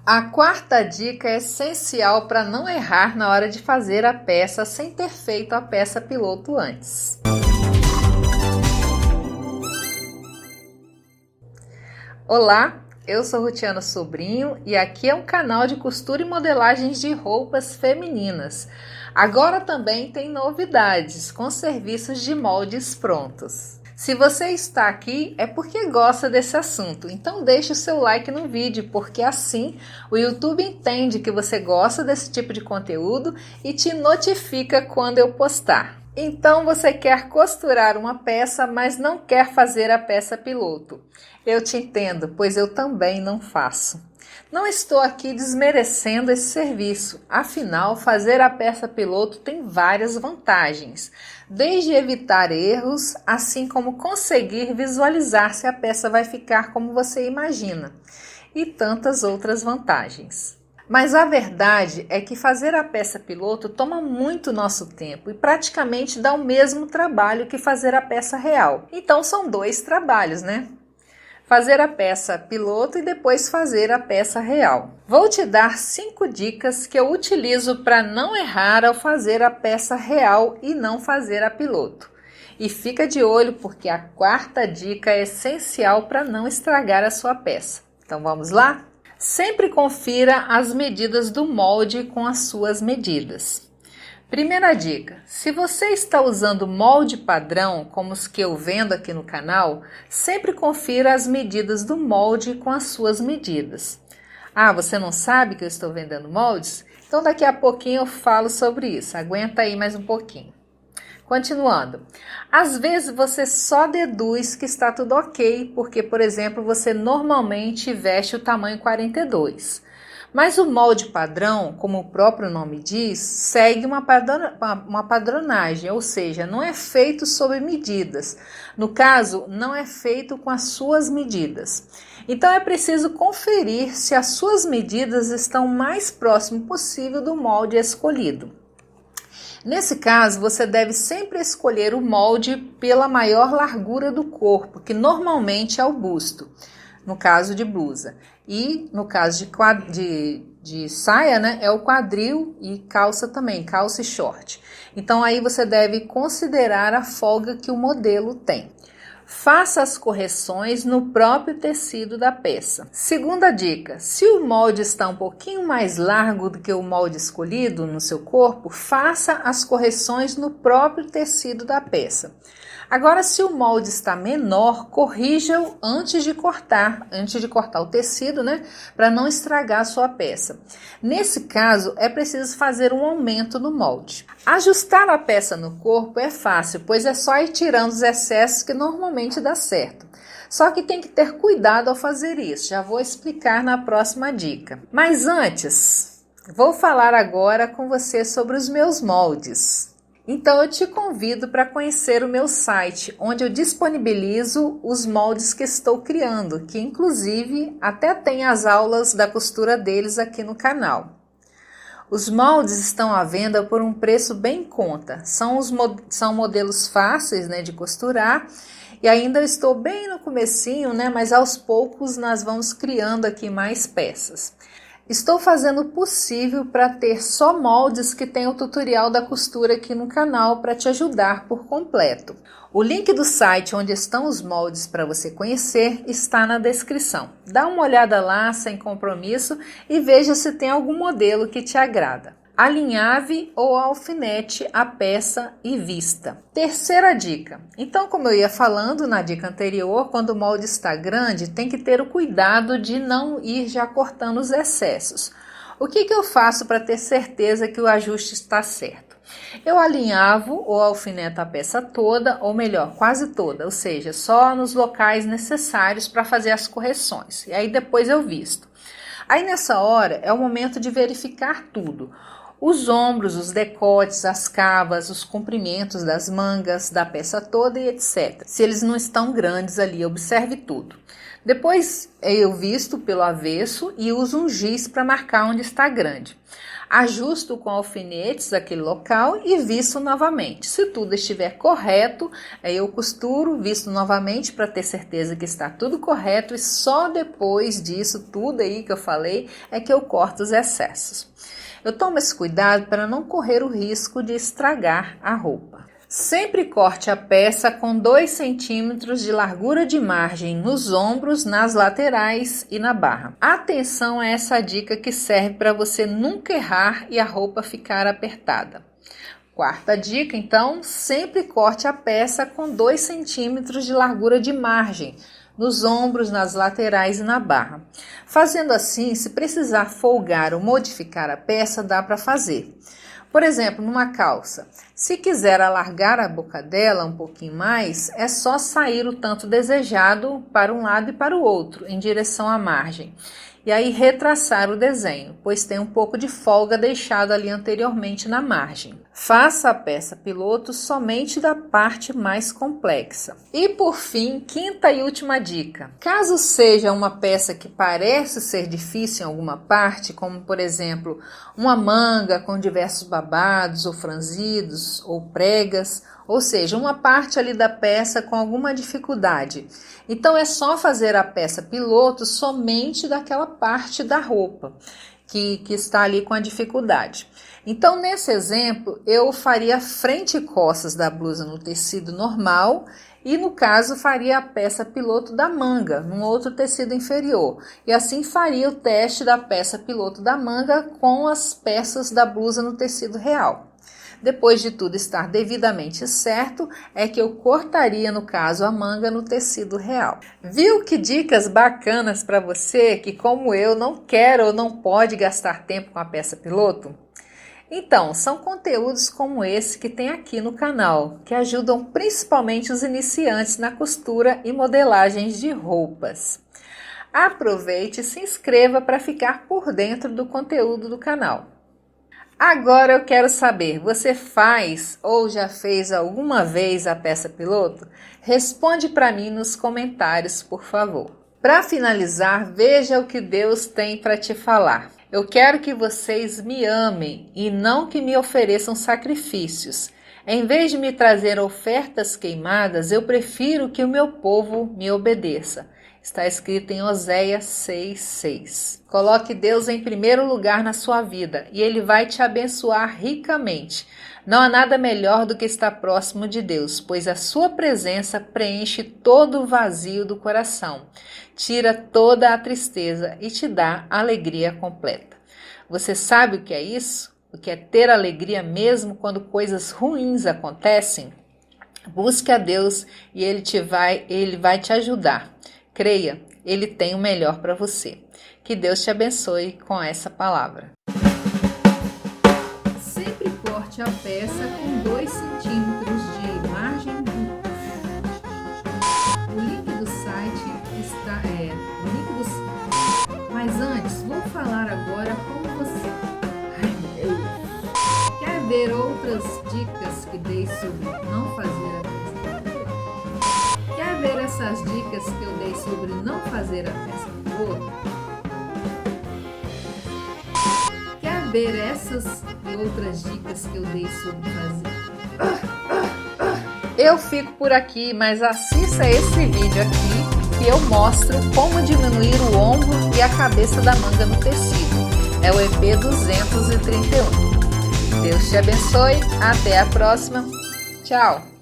A quarta dica é essencial para não errar na hora de fazer a peça sem ter feito a peça piloto antes. Olá, eu sou Rutiana Sobrinho e aqui é um canal de costura e modelagens de roupas femininas. Agora também tem novidades com serviços de moldes prontos. Se você está aqui é porque gosta desse assunto, então deixe o seu like no vídeo, porque assim o YouTube entende que você gosta desse tipo de conteúdo e te notifica quando eu postar. Então você quer costurar uma peça, mas não quer fazer a peça piloto. Eu te entendo, pois eu também não faço. Não estou aqui desmerecendo esse serviço, afinal, fazer a peça piloto tem várias vantagens, desde evitar erros, assim como conseguir visualizar se a peça vai ficar como você imagina, e tantas outras vantagens. Mas a verdade é que fazer a peça piloto toma muito nosso tempo e praticamente dá o mesmo trabalho que fazer a peça real. Então são dois trabalhos, né? Fazer a peça piloto e depois fazer a peça real. Vou te dar 5 dicas que eu utilizo para não errar ao fazer a peça real e não fazer a piloto. E fica de olho porque a quarta dica é essencial para não estragar a sua peça. Então vamos lá? Sempre confira as medidas do molde com as suas medidas. Primeira dica, se você está usando molde padrão, como os que eu vendo aqui no canal, sempre confira as medidas do molde com as suas medidas. Ah, você não sabe que eu estou vendendo moldes? Então daqui a pouquinho eu falo sobre isso, aguenta aí mais um pouquinho. Continuando, às vezes você só deduz que está tudo ok, porque, por exemplo, você normalmente veste o tamanho 42. Mas o molde padrão, como o próprio nome diz, segue uma padronagem, ou seja, não é feito sob medidas. No caso, não é feito com as suas medidas. Então é preciso conferir se as suas medidas estão o mais próximo possível do molde escolhido. Nesse caso, você deve sempre escolher o molde pela maior largura do corpo, que normalmente é o busto, no caso de blusa. E no caso de saia, né, é o quadril e calça também, calça e short. Então aí você deve considerar a folga que o modelo tem. Faça as correções no próprio tecido da peça. Segunda dica, se o molde está um pouquinho mais largo do que o molde escolhido no seu corpo, faça as correções no próprio tecido da peça. Agora, se o molde está menor, corrija-o antes de cortar o tecido, né, para não estragar a sua peça. Nesse caso, é preciso fazer um aumento no molde. Ajustar a peça no corpo é fácil, pois é só ir tirando os excessos que normalmente dá certo. Só que tem que ter cuidado ao fazer isso, já vou explicar na próxima dica. Mas antes, vou falar agora com você sobre os meus moldes. Então eu te convido para conhecer o meu site, onde eu disponibilizo os moldes que estou criando, que inclusive até tem as aulas da costura deles aqui no canal. Os moldes estão à venda por um preço bem em conta, são modelos fáceis, né, de costurar, e ainda estou bem no comecinho, né, mas aos poucos nós vamos criando aqui mais peças. Estou fazendo o possível para ter só moldes que tem o tutorial da costura aqui no canal para te ajudar por completo. O link do site onde estão os moldes para você conhecer está na descrição. Dá uma olhada lá sem compromisso e veja se tem algum modelo que te agrada. Alinhave ou alfinete a peça e vista. Terceira dica. Então, como eu ia falando na dica anterior, quando o molde está grande, tem que ter o cuidado de não ir já cortando os excessos. O que eu faço para ter certeza que o ajuste está certo? Eu alinhavo ou alfineto a peça toda, ou melhor, quase toda, ou seja, só nos locais necessários para fazer as correções. E aí depois eu visto. Aí nessa hora é o momento de verificar tudo. Os ombros, os decotes, as cavas, os comprimentos das mangas, da peça toda e etc. Se eles não estão grandes ali, observe tudo. Depois eu visto pelo avesso e uso um giz para marcar onde está grande. Ajusto com alfinetes aquele local e visto novamente. Se tudo estiver correto, aí eu costuro, visto novamente para ter certeza que está tudo correto e só depois disso tudo aí que eu falei é que eu corto os excessos. Eu tomo esse cuidado para não correr o risco de estragar a roupa. Sempre corte a peça com 2 centímetros de largura de margem nos ombros, nas laterais e na barra. Atenção a essa dica que serve para você nunca errar e a roupa ficar apertada. Quarta dica, então, sempre corte a peça com 2 centímetros de largura de margem nos ombros, nas laterais e na barra. Fazendo assim, se precisar folgar ou modificar a peça, dá para fazer. Por exemplo, numa calça, se quiser alargar a boca dela um pouquinho mais, é só sair o tanto desejado para um lado e para o outro, em direção à margem. E aí retraçar o desenho, pois tem um pouco de folga deixado ali anteriormente na margem. Faça a peça piloto somente da parte mais complexa. E por fim, quinta e última dica. Caso seja uma peça que parece ser difícil em alguma parte, como por exemplo, uma manga com diversos babados ou franzidos ou pregas, ou seja, uma parte ali da peça com alguma dificuldade. Então é só fazer a peça piloto somente daquela parte da roupa que está ali com a dificuldade. Então nesse exemplo eu faria frente e costas da blusa no tecido normal e no caso faria a peça piloto da manga num outro tecido inferior. E assim faria o teste da peça piloto da manga com as peças da blusa no tecido real. Depois de tudo estar devidamente certo, é que eu cortaria, no caso, a manga no tecido real. Viu que dicas bacanas para você que, como eu, não quer ou não pode gastar tempo com a peça piloto? Então, são conteúdos como esse que tem aqui no canal, que ajudam principalmente os iniciantes na costura e modelagens de roupas. Aproveite e se inscreva para ficar por dentro do conteúdo do canal. Agora eu quero saber, você faz ou já fez alguma vez a peça piloto? Responde para mim nos comentários, por favor. Para finalizar, veja o que Deus tem para te falar. Eu quero que vocês me amem e não que me ofereçam sacrifícios. Em vez de me trazer ofertas queimadas, eu prefiro que o meu povo me obedeça. Está escrito em Oséias 6:6. Coloque Deus em primeiro lugar na sua vida e Ele vai te abençoar ricamente. Não há nada melhor do que estar próximo de Deus, pois a sua presença preenche todo o vazio do coração, tira toda a tristeza e te dá alegria completa. Você sabe o que é isso? O que é ter alegria mesmo quando coisas ruins acontecem? Busque a Deus e Ele vai te ajudar. Creia, Ele tem o melhor para você. Que Deus te abençoe com essa palavra. Sempre corte a peça com 2 centímetros de margem. O link do site está... Mas antes, vou falar agora como você... Ai, meu Deus! Quer ver outras dicas que dei sobre não fazer a peça piloto? Quer ver essas dicas que eu dei sobre não fazer a peça piloto? Quer ver essas e outras dicas que eu dei sobre fazer? Eu fico por aqui, mas assista esse vídeo aqui que eu mostro como diminuir o ombro e a cabeça da manga no tecido. É o EP 231. Deus te abençoe, até a próxima. Tchau!